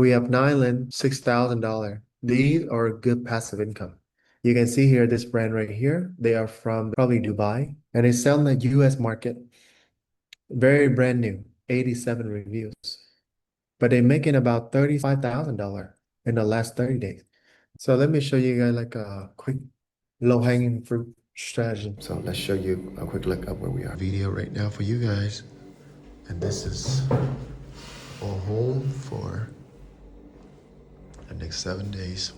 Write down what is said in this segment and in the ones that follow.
We have Nyland, $6,000. These are good passive income. You can see here, this brand right here, they are from probably Dubai, and they sell in the US market. Very brand new, 87 reviews. But they're making about $35,000 in the last 30 days. So let me show you guys like a quick low-hanging fruit strategy. So let's show you a quick look up where we are. Video right now for you guys. And this is our home for the next 7 days.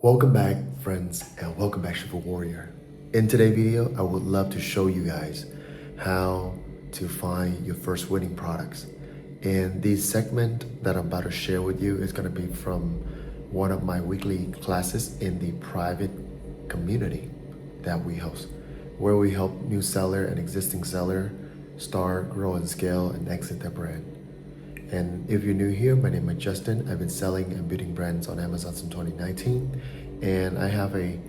Welcome back, friends, and welcome back, Shiva Warrior. In today's video, I would love to show you guys how to find your first winning products. And the segment that I'm about to share with you is going to be from one of my weekly classes in the private community that we host, where we help new seller and existing seller start, grow, and scale and exit their brand. And if you're new here, my name is Justin. I've been selling and building brands on Amazon since 2019. And I have a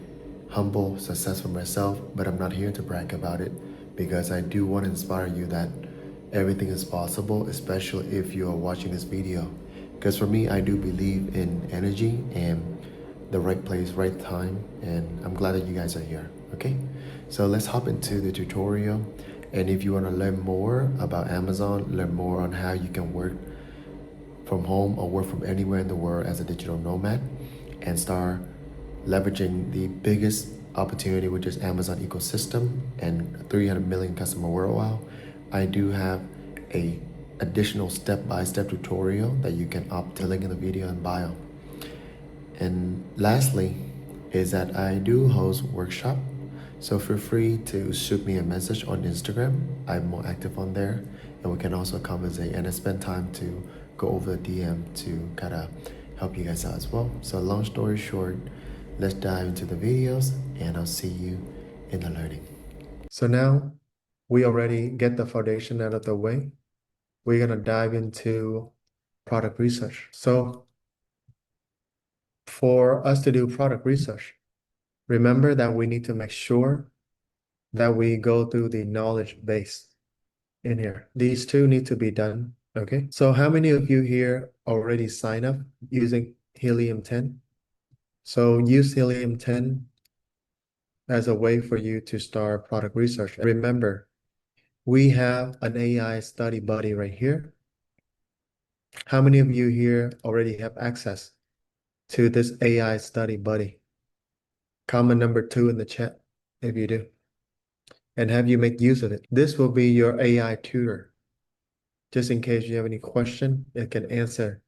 humble success for myself, but I'm not here to brag about it because I do want to inspire you that everything is possible, especially if you are watching this video. Because for me, I do believe in energy and the right place, right time. And I'm glad that you guys are here. Okay, so let's hop into the tutorial. And if you want to learn more about Amazon, learn more on how you can work from home or work from anywhere in the world as a digital nomad and start leveraging the biggest opportunity, which is Amazon ecosystem and 300 million customer worldwide, I do have a additional step-by-step tutorial that you can opt to link in the video and bio. And lastly is that I do host workshop. So feel free to shoot me a message on Instagram. I'm more active on there, and we can also conversate and I spend time to go over the DM to kind of help you guys out as well. So long story short, let's dive into the videos and I'll see you in the learning. So now we already get the foundation out of the way. We're gonna dive into product research. So for us to do product research, remember that we need to make sure that we go through the knowledge base in here. These two need to be done, okay? So how many of you here already sign up using Helium-10? So use Helium-10 as a way for you to start product research. Remember, we have an AI study buddy right here. How many of you here already have access to this AI study buddy? Comment number 2 in the chat if you do. And have you make use of it. This will be your AI tutor. Just in case you have any question, it can answer,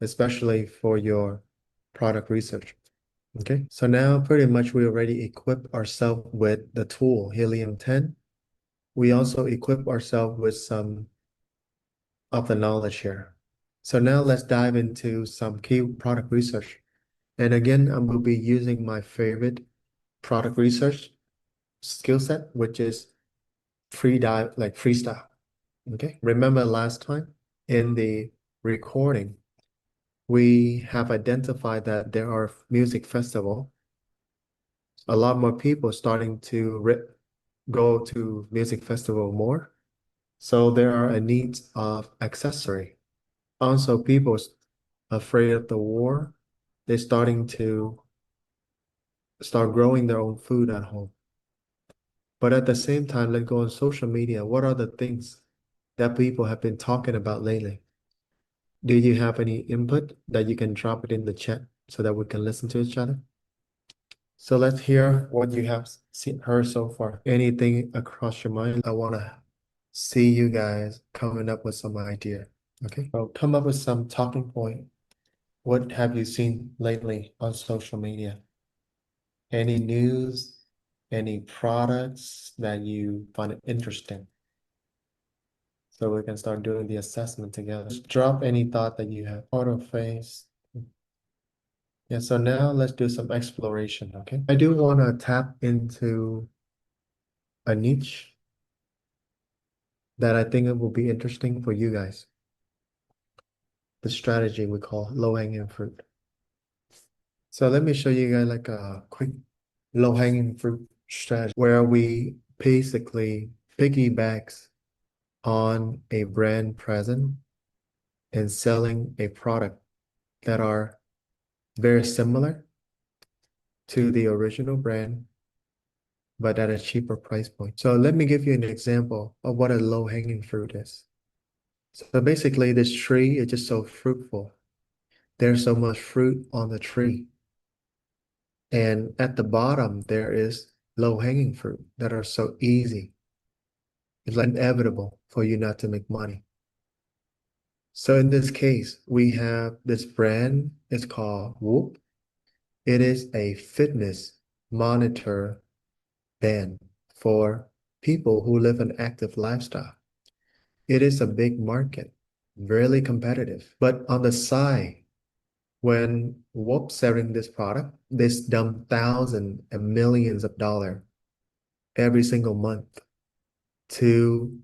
especially for your product research. Okay, so now pretty much we already equip ourselves with the tool Helium-10. We also equip ourselves with some of the knowledge here. So now let's dive into some key product research. And again, I will be using my favorite product research skill set, which is freestyle. Okay, remember last time in the recording, we have identified that there are music festival. A lot more people starting to go to music festival more. So there are a need of accessory. Also, people afraid of the war, they're starting to start growing their own food at home. But at the same time, let's go on social media. What are the things that people have been talking about lately? Do you have any input that you can drop it in the chat so that we can listen to each other? So let's hear what you have heard so far. Anything across your mind? I want to see you guys coming up with some idea. Okay, so come up with some talking point. What have you seen lately on social media? Any news, any products that you find interesting? So we can start doing the assessment together. Just drop any thought that you have. Auto face. Yeah, so now let's do some exploration, okay? I do want to tap into a niche that I think it will be interesting for you guys. The strategy we call low-hanging fruit. So let me show you guys like a quick low-hanging fruit strategy where we basically piggybacks on a brand present and selling a product that are very similar to the original brand, but at a cheaper price point. So let me give you an example of what a low-hanging fruit is. So basically, this tree is just so fruitful. There's so much fruit on the tree. And at the bottom, there is low-hanging fruit that are so easy. It's like inevitable for you not to make money. So in this case, we have this brand. It's called Whoop. It is a fitness monitor band for people who live an active lifestyle. It is a big market, really competitive. But on the side, when Whoop selling this product, they dump thousands and millions of dollars every single month to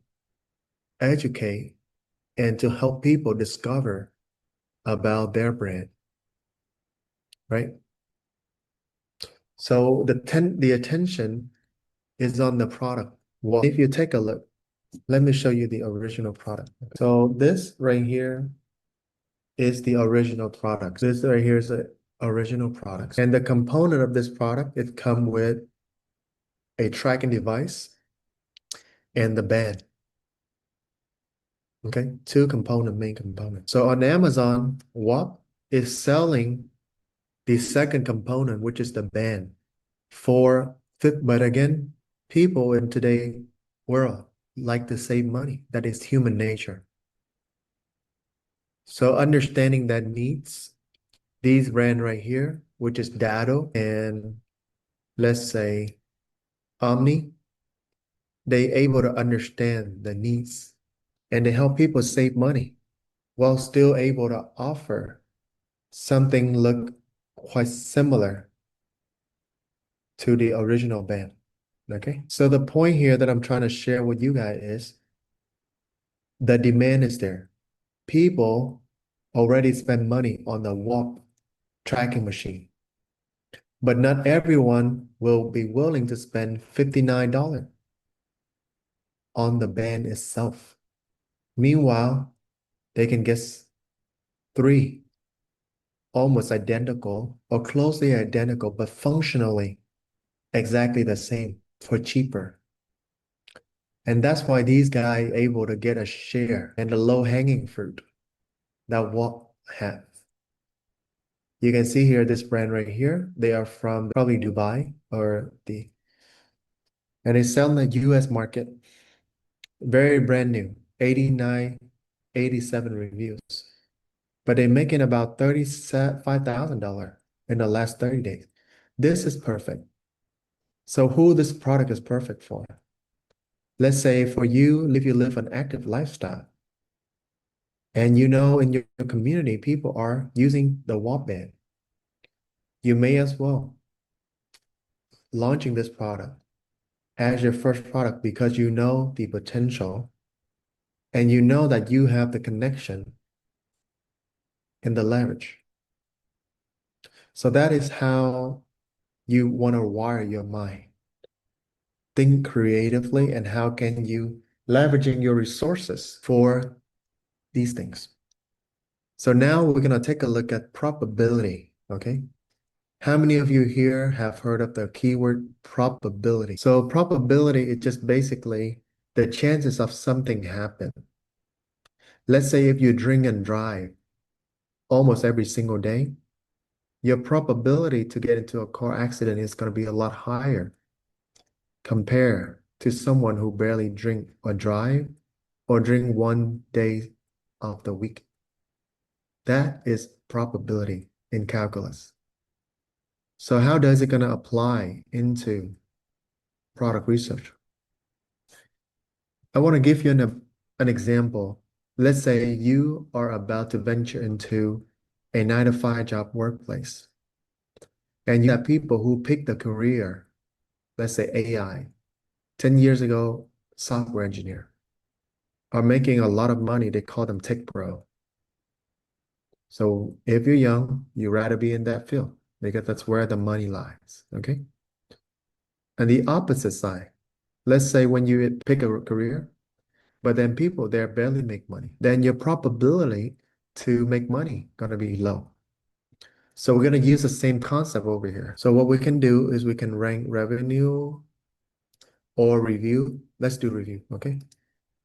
educate and to help people discover about their brand, right? So the attention is on the product. Well, if you take a look, let me show you the original product. So this right here is the original product. This right here is the original product. And the component of this product, it come with a tracking device and the band. Okay, two main components. So on Amazon, WAP is selling the second component, which is the band for but again, people in today's world like to save money. That is human nature. So understanding that needs, these brand right here, which is Dado and let's say Omni, they able to understand the needs and they help people save money while still able to offer something look quite similar to the original band. Okay. So the point here that I'm trying to share with you guys is the demand is there. People already spend money on the walk tracking machine, but not everyone will be willing to spend $59 on the band itself. Meanwhile, they can get three almost identical or closely identical, but functionally exactly the same for cheaper. And that's why these guys able to get a share and the low-hanging fruit that Walt have. You can see here this brand right here. They are from probably Dubai and they sell in the US market. Very brand new, 89, 87 reviews. But they're making about $35,000 in the last 30 days. This is perfect. So who this product is perfect for? Let's say for you, if you live an active lifestyle, and you know in your community, people are using the WAP band, you may as well launching this product as your first product because you know the potential and you know that you have the connection and the leverage. So that is how you want to wire your mind. Think creatively and how can you leveraging your resources for these things. So now we're going to take a look at probability, okay? How many of you here have heard of the keyword probability? So probability is just basically the chances of something happen. Let's say if you drink and drive almost every single day, your probability to get into a car accident is going to be a lot higher compared to someone who barely drink or drive or drink one day of the week. That is probability in calculus. So how does it going to apply into product research? I want to give you an example. Let's say you are about to venture into a 9-to-5 job workplace, and you have people who pick the career, let's say AI, 10 years ago, software engineer, are making a lot of money. They call them tech pro. So if you're young, you'd rather be in that field because that's where the money lies, okay? And the opposite side, let's say when you pick a career, but then people there barely make money, then your probability to make money gonna be low. So we're gonna use the same concept over here. So what we can do is we can rank revenue or review. Let's do review, okay?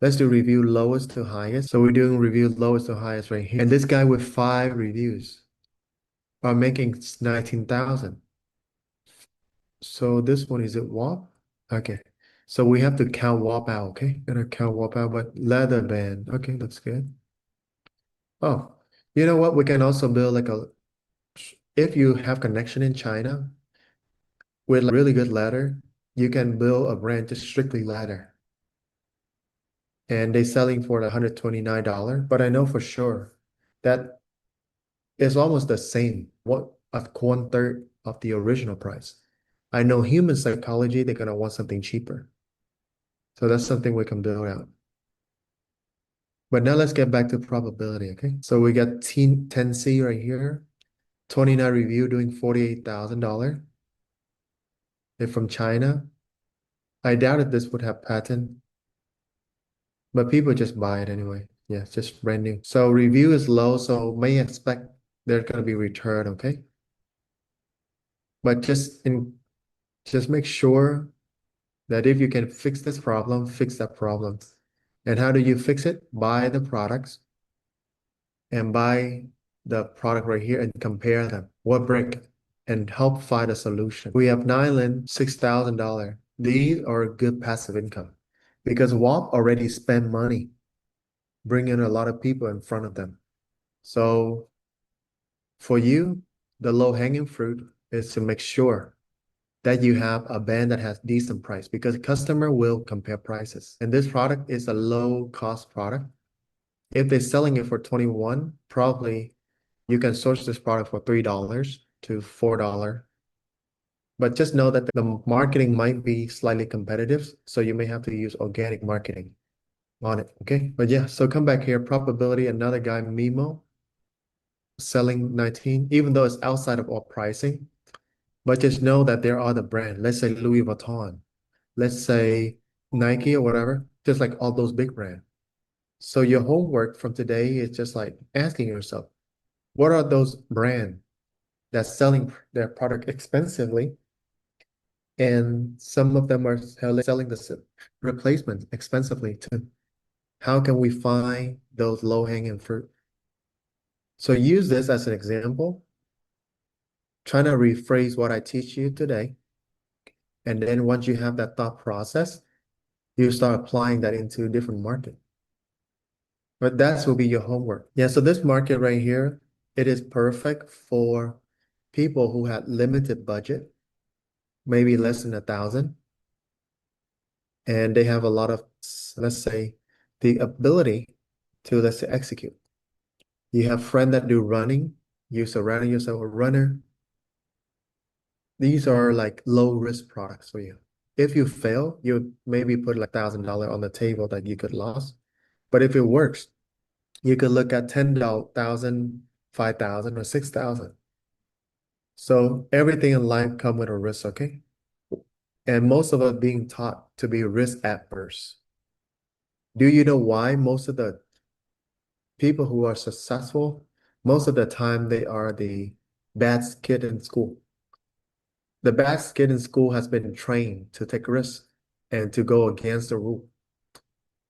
Let's do review lowest to highest. So we're doing review lowest to highest right here. And this guy with 5 reviews are making 19,000. So this one is it WAP? Okay. So we have to count WAP out, okay? Gonna count WAP out, but leather band. Okay, that's good. Oh, you know what? We can also build like if you have connection in China with like really good leather, you can build a brand just strictly leather. And they're selling for $129. But I know for sure that is almost the same, what at 1/3 of the original price. I know human psychology, they're gonna want something cheaper. So that's something we can build out. But now let's get back to probability, okay? So we got 10C right here, 29 review doing $48,000. They're from China. I doubted this would have patent, but people just buy it anyway. Yeah, it's just brand new. So review is low, so may expect they're gonna be returned, okay? But just make sure that if you can fix this problem, fix that problem. And how do you fix it? Buy the products and buy the product right here and compare them. What break? And help find a solution. We have nylon, $6,000. These are good passive income because WAP already spent money bringing a lot of people in front of them. So for you, the low hanging fruit is to make sure that you have a band that has decent price because customer will compare prices. And this product is a low cost product. If they're selling it for 21, probably you can source this product for $3 to $4. But just know that the marketing might be slightly competitive, so you may have to use organic marketing on it. Okay. But yeah, so come back here. Probability, another guy, Mimo, selling 19, even though it's outside of all pricing. But just know that there are the brand. Let's say Louis Vuitton, let's say Nike or whatever, just like all those big brands. So your homework from today is just like asking yourself, what are those brands that's selling their product expensively? And some of them are selling the replacement expensively too. How can we find those low-hanging fruit? So use this as an example, trying to rephrase what I teach you today. And then once you have that thought process, you start applying that into a different market. But that will be your homework. Yeah, so this market right here, it is perfect for people who had limited budget, maybe less than 1,000, and they have a lot of, let's say, the ability to, let's say, execute. You have friends that do running, you surround yourself with a runner. These are like low risk products for you. If you fail, you maybe put like $1,000 on the table that you could lose. But if it works, you could look at 10,000, 5,000, or 6,000. So everything in life come with a risk, okay? And most of us being taught to be risk adverse. Do you know why most of the people who are successful, most of the time they are the bad kid in school? The bad kid in school has been trained to take risks and to go against the rule.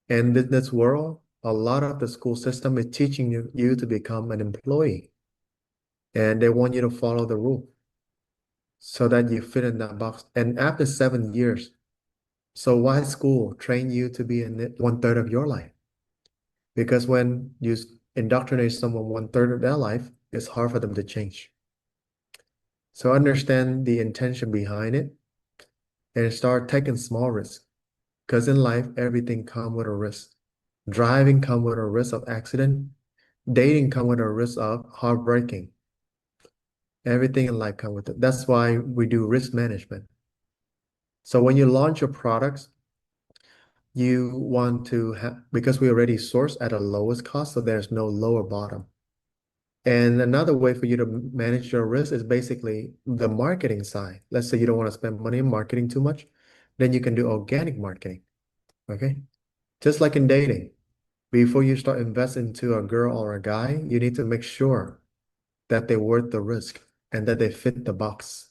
And in this world, a lot of the school system is teaching you to become an employee. And they want you to follow the rule so that you fit in that box. And after 7 years, so why school train you to be in it 1/3 of your life? Because when you indoctrinate someone 1/3 of their life, it's hard for them to change. So understand the intention behind it and start taking small risks. Because in life, everything comes with a risk. Driving comes with a risk of accident. Dating comes with a risk of heartbreaking. Everything in life comes with it. That's why we do risk management. So when you launch your products, you want to have, because we already source at a lowest cost, so there's no lower bottom. And another way for you to manage your risk is basically the marketing side. Let's say you don't want to spend money in marketing too much, then you can do organic marketing. Okay. Just like in dating. Before you start investing into a girl or a guy, you need to make sure that they're worth the risk and that they fit the box.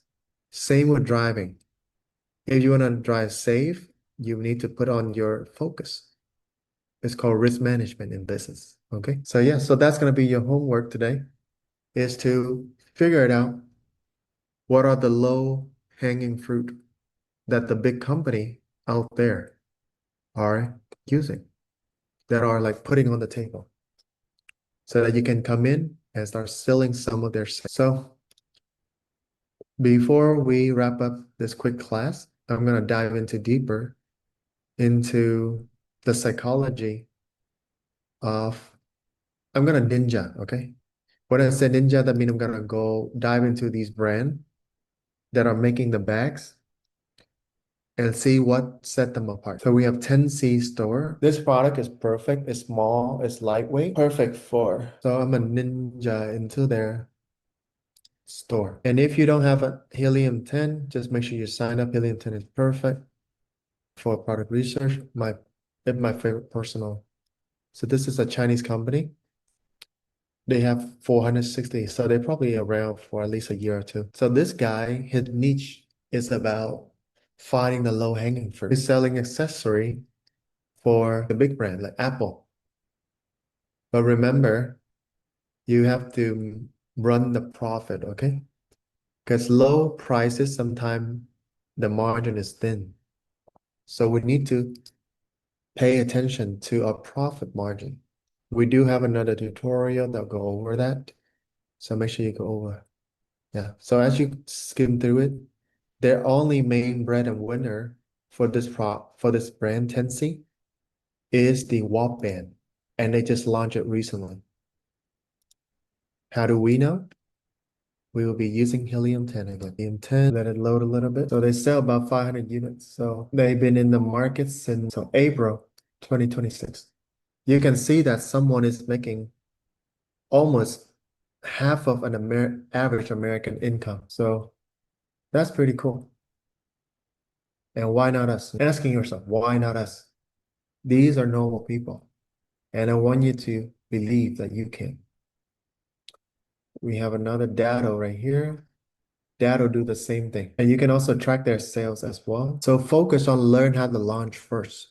Same with driving. If you want to drive safe, you need to put on your focus. It's called risk management in business. Okay. So yeah, so that's going to be your homework today is to figure it out. What are the low hanging fruit that the big company out there are using that are like putting on the table so that you can come in and start selling some of their stuff. So before we wrap up this quick class, I'm going to dive into deeper into the psychology of, I'm going to ninja, okay? When I say ninja, that means I'm going to go dive into these brands that are making the bags and see what set them apart. So we have 10C store. This product is perfect. It's small, it's lightweight, perfect for. So I'm a ninja into their store. And if you don't have a helium 10, just make sure you sign up. Helium 10 is perfect for product research. It's my favorite personal. So this is a Chinese company. They have 460, so they're probably around for at least a year or two. So this guy, his niche is about finding the low-hanging fruit. He's selling accessory for the big brand like Apple. But remember, you have to run the profit, okay? Because low prices, sometimes the margin is thin. So we need to pay attention to our profit margin. We do have another tutorial that'll go over that. So make sure you go over. Yeah. So as you skim through it, their only main bread and winner for this brand, Tensi, is the WAP band. And they just launched it recently. How do we know? We will be using Helium 10 again. Helium 10, let it load a little bit. So they sell about 500 units. So they've been in the market since April 2026. You can see that someone is making almost half of an average American income. So that's pretty cool. And why not us? Asking yourself, why not us? These are normal people. And I want you to believe that you can. We have another data right here. Data do the same thing. And you can also track their sales as well. So focus on learn how to launch first.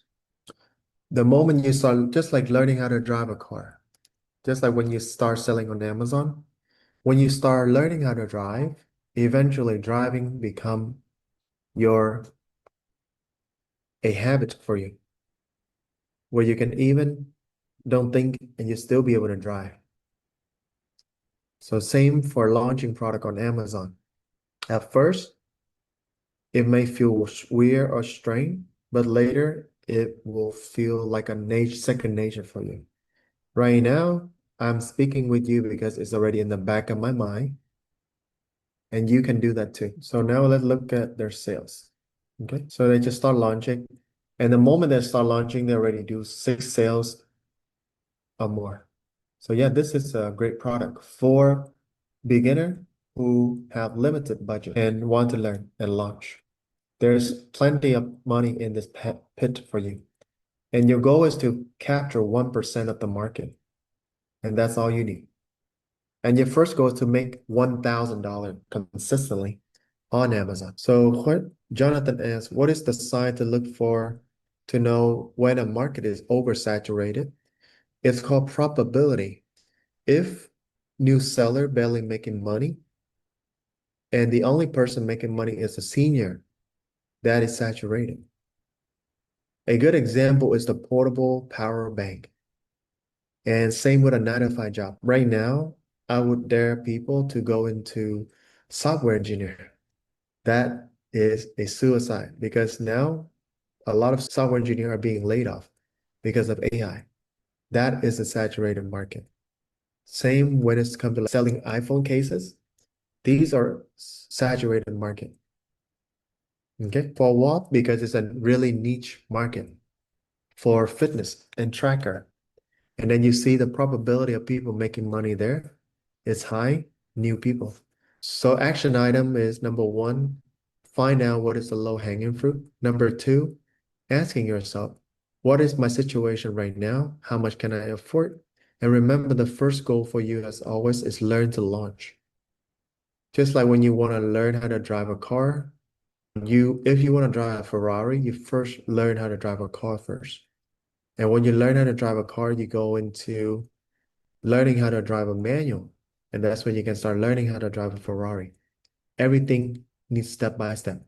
The moment you start, just like learning how to drive a car, just like when you start selling on Amazon, when you start learning how to drive, eventually driving become your a habit for you, where you can even don't think and you still be able to drive. So same for launching product on Amazon. At first, it may feel weird or strange, but later it will feel like second nature for you. Right now, I'm speaking with you because it's already in the back of my mind, and you can do that too. So now let's look at their sales. Okay, so they just start launching, and the moment they start launching, they already do 6 sales or more. So yeah, this is a great product for beginner who have limited budget and want to learn and launch. There's plenty of money in this pit for you. And your goal is to capture 1% of the market. And that's all you need. And your first goal is to make $1,000 consistently on Amazon. So what Jonathan asks, what is the sign to look for to know when a market is oversaturated? It's called probability. If new seller barely making money and the only person making money is a senior, that is saturated. A good example is the portable power bank. And same with a 9 to 5 job. Right now, I would dare people to go into software engineer. That is a suicide because now a lot of software engineers are being laid off because of AI. That is a saturated market. Same when it's come to like selling iPhone cases. These are saturated market. Okay. For what? Because it's a really niche market for fitness and tracker. And then you see the probability of people making money there is high, new people. So action item is number one, find out what is the low hanging fruit. Number two, asking yourself, What is my situation right now? How much can I afford? And remember, the first goal for you, as always, is learn to launch. Just like when you want to learn how to drive a car, if you want to drive a Ferrari, you first learn how to drive a car first. And when you learn how to drive a car, you go into learning how to drive a manual. And that's when you can start learning how to drive a Ferrari. Everything needs step by step.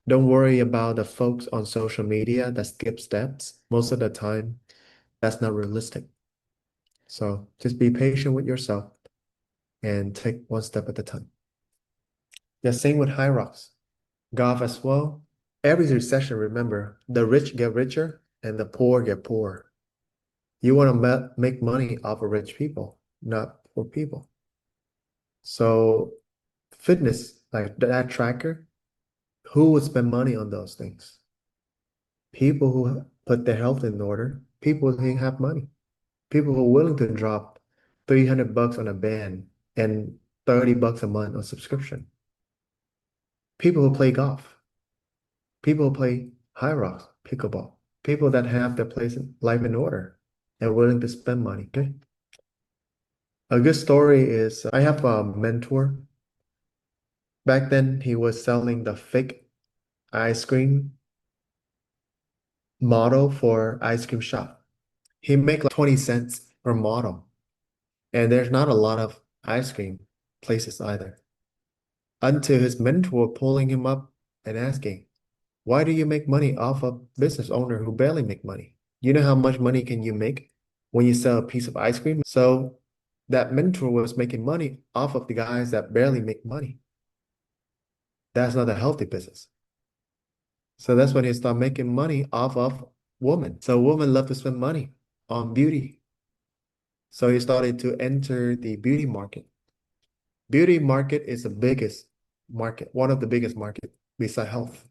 Don't worry about the folks on social media that skip steps. Most of the time, that's not realistic. So just be patient with yourself and take one step at a time. The same with high rocks. Golf as well. Every recession, remember, the rich get richer and the poor get poorer. You want to make money off of rich people, not poor people. So fitness, like that tracker, who would spend money on those things? People who put their health in order, people who have money, people who are willing to drop $300 on a band and $30 a month on subscription. People who play golf, people who play high rocks, pickleball, people that have their life in order and willing to spend money. Okay. A good story is I have a mentor. Back then, he was selling the fake ice cream model for ice cream shop. He make like 20 cents per model. And there's not a lot of ice cream places either. Until his mentor pulling him up and asking, why do you make money off a business owner who barely make money? You know how much money can you make when you sell a piece of ice cream? So that mentor was making money off of the guys that barely make money. That's not a healthy business. So that's when he started making money off of women. So women love to spend money on beauty. So he started to enter the beauty market. Beauty market is the biggest market, one of the biggest market besides health.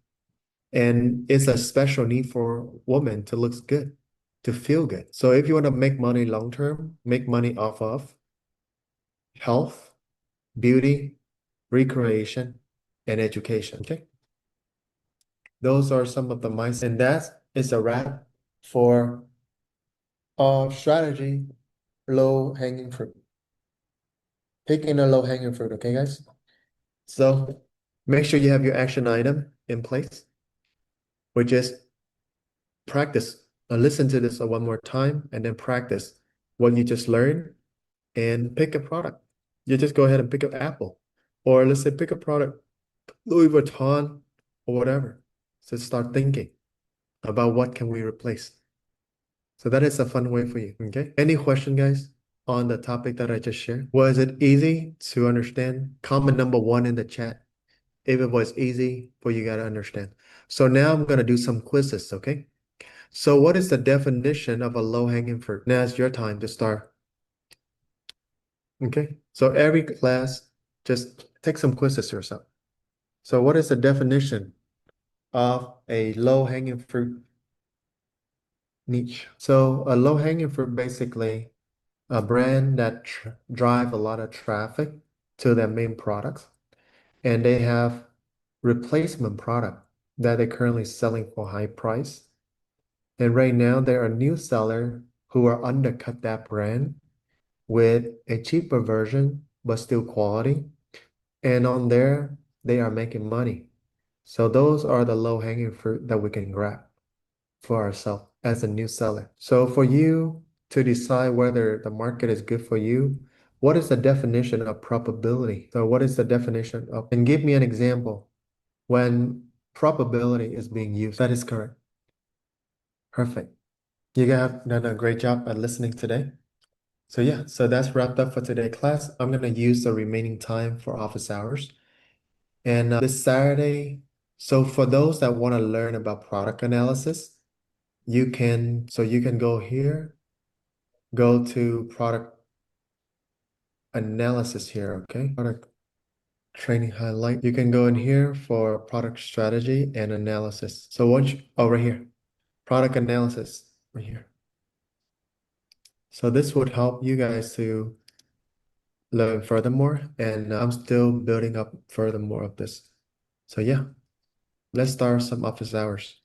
And it's a special need for women to look good, to feel good. So if you want to make money long term, make money off of health, beauty, recreation, and education. Okay. Those are some of the mindsets. And that is a wrap for strategy, low hanging fruit. Picking a low hanging fruit, okay, guys? So make sure you have your action item in place, which is practice. Listen to this one more time and then practice what you just learned and pick a product. You just go ahead and pick up Apple, or let's say pick a product, Louis Vuitton or whatever. So start thinking about what can we replace. So that is a fun way for you. Okay. Any question, guys, on the topic that I just shared? Was it easy to understand? Comment number one in the chat if it was easy for you guys to understand. So now I'm gonna do some quizzes, okay? So what is the definition of a low-hanging fruit? Now it's your time to start. Okay. So every class, just take some quizzes yourself. So what is the definition of a low-hanging fruit niche? So a low-hanging fruit basically a brand that drive a lot of traffic to their main products, and they have replacement product that they're currently selling for high price. And right now there are new sellers who are undercut that brand with a cheaper version, but still quality. And on there, they are making money. So those are the low-hanging fruit that we can grab for ourselves as a new seller. So for you to decide whether the market is good for you, what is the definition of probability? So what is the definition of, and give me an example when probability is being used. That is correct. Perfect. You guys have done a great job at listening today. So yeah, so that's wrapped up for today's class. I'm going to use the remaining time for office hours. And this Saturday, so for those that want to learn about product analysis, you can go here, go to product analysis here, okay? Product training highlight. You can go in here for product strategy and analysis. So once you, oh, right here, product analysis right here. So this would help you guys to learn furthermore, and I'm still building up furthermore of this. So yeah, let's start some office hours.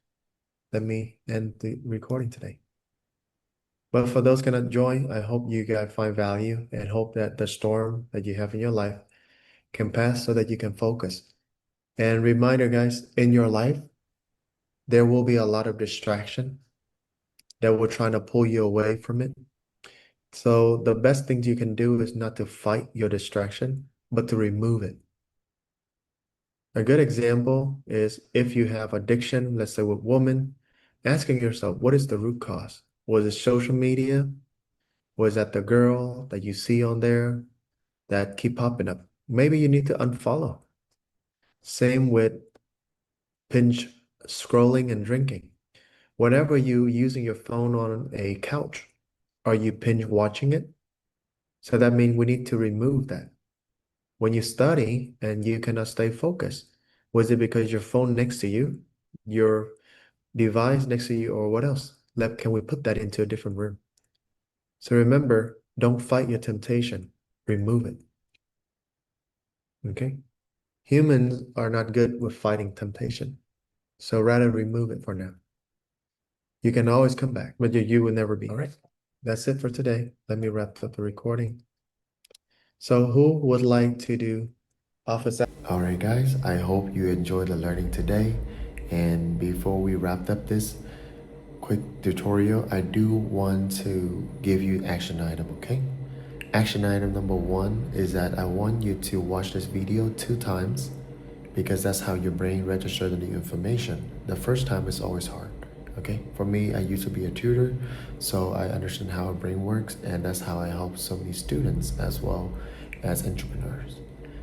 let me end the recording today. But for those cannot join, I hope you guys find value and hope that the storm that you have in your life can pass so that you can focus. And reminder, guys, in your life, there will be a lot of distraction that will try to pull you away from it. So the best thing you can do is not to fight your distraction, but to remove it. A good example is if you have addiction, let's say with women, asking yourself, what is the root cause? Was it social media? Was that the girl that you see on there that keep popping up? Maybe you need to unfollow. Same with binge scrolling and drinking. Whenever you using your phone on a couch, are you binge watching it? So that means we need to remove that. When you study and you cannot stay focused, was it because your phone next to you, your device next to you, or what else? Can we put that into a different room? So remember, don't fight your temptation, remove it. Okay? Humans are not good with fighting temptation. So rather remove it for now. You can always come back, but you will never be. All right. That's it for today. Let me wrap up the recording. So who would like to do office? All right, guys. I hope you enjoyed the learning today. And before we wrap up this quick tutorial, I do want to give you action item, okay? Action item number one is that I want you to watch this video 2 times because that's how your brain registers the new information. The first time is always hard. Okay, for me, I used to be a tutor, so I understand how our brain works, and that's how I help so many students as well as entrepreneurs.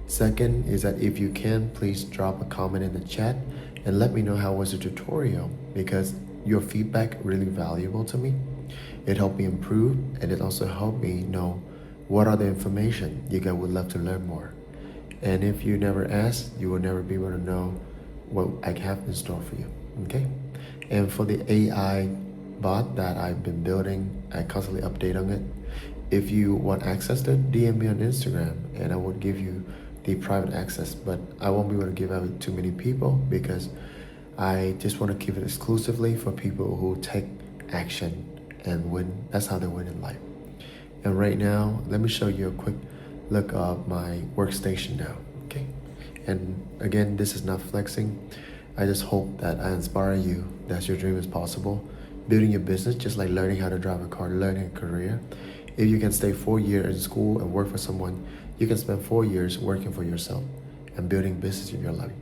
Second is that if you can, please drop a comment in the chat and let me know how was the tutorial because your feedback really valuable to me. It helped me improve and it also helped me know what other information you guys would love to learn more. And if you never ask, you will never be able to know what I have in store for you. Okay? And for the AI bot that I've been building, I constantly update on it. If you want access to it, DM me on Instagram and I will give you the private access. But I won't be able to give out to too many people because I just want to keep it exclusively for people who take action and win. That's how they win in life. And right now, let me show you a quick look of my workstation now, okay? And again, this is not flexing. I just hope that I inspire you that your dream is possible. Building your business, just like learning how to drive a car, learning a career. If you can stay 4 years in school and work for someone, you can spend 4 years working for yourself and building business in your life.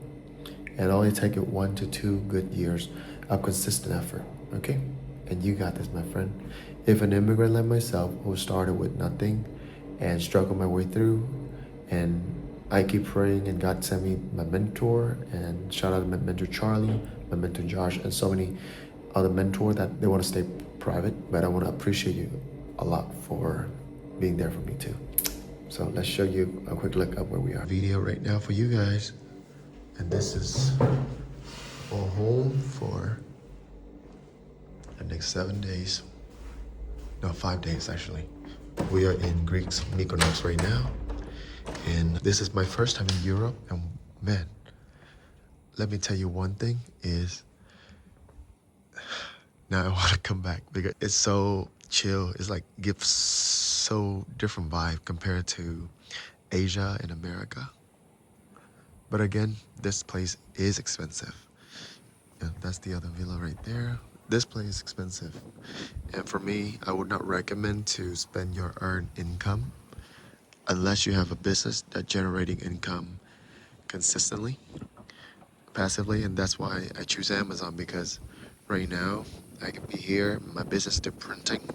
And only take it 1 to 2 good years of consistent effort, okay? And you got this, my friend. If an immigrant like myself who started with nothing and struggled my way through, and I keep praying and God sent me my mentor, and shout out to my mentor Charlie, my mentor Josh, and so many other mentors that they want to stay private, but I want to appreciate you a lot for being there for me too. So let's show you a quick look at where we are. Video right now for you guys. And this is our home for the next 7 days. No, 5 days actually. We are in Greece, Mykonos right now. And this is my first time in Europe. And man, let me tell you one thing is now I want to come back because it's so chill. It's like gives so different vibe compared to Asia and America. But again, this place is expensive. Yeah, that's the other villa right there. This place is expensive. And for me, I would not recommend to spend your earned income unless you have a business that's generating income consistently, passively. And that's why I choose Amazon because right now I can be here, my business is printing,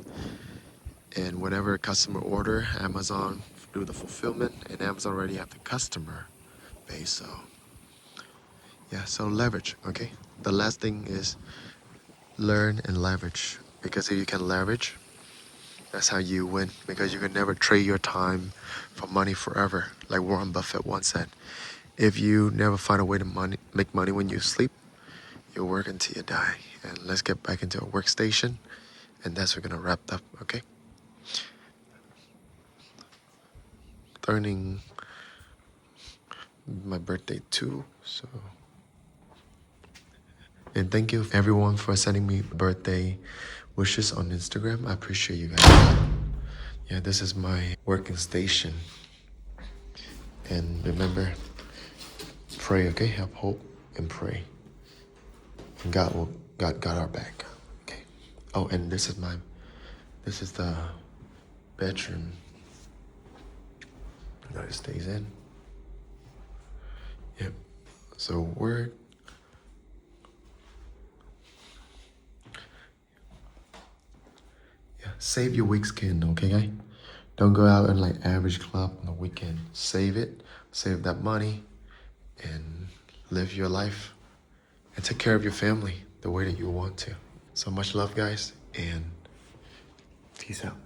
and whenever a customer order, Amazon do the fulfillment, and Amazon already have the customer base. So yeah, so leverage, okay? The last thing is learn and leverage because if you can leverage, that's how you win because you can never trade your time for money forever. Like Warren Buffett once said, if you never find a way to make money when you sleep, you'll work until you die. And let's get back into a workstation, and that's we're gonna wrap up. Okay, turning my birthday too. So And thank you everyone for sending me birthday wishes on Instagram. I appreciate you guys. Yeah, this is my working station. And remember, pray, okay? Have hope and pray. And God got our back. Okay. Oh, and this is the bedroom that it stays in. Yep. So save your weekend, okay, guys? Don't go out and like average club on the weekend. Save it, save that money, and live your life and take care of your family the way that you want to. So much love, guys, and peace out.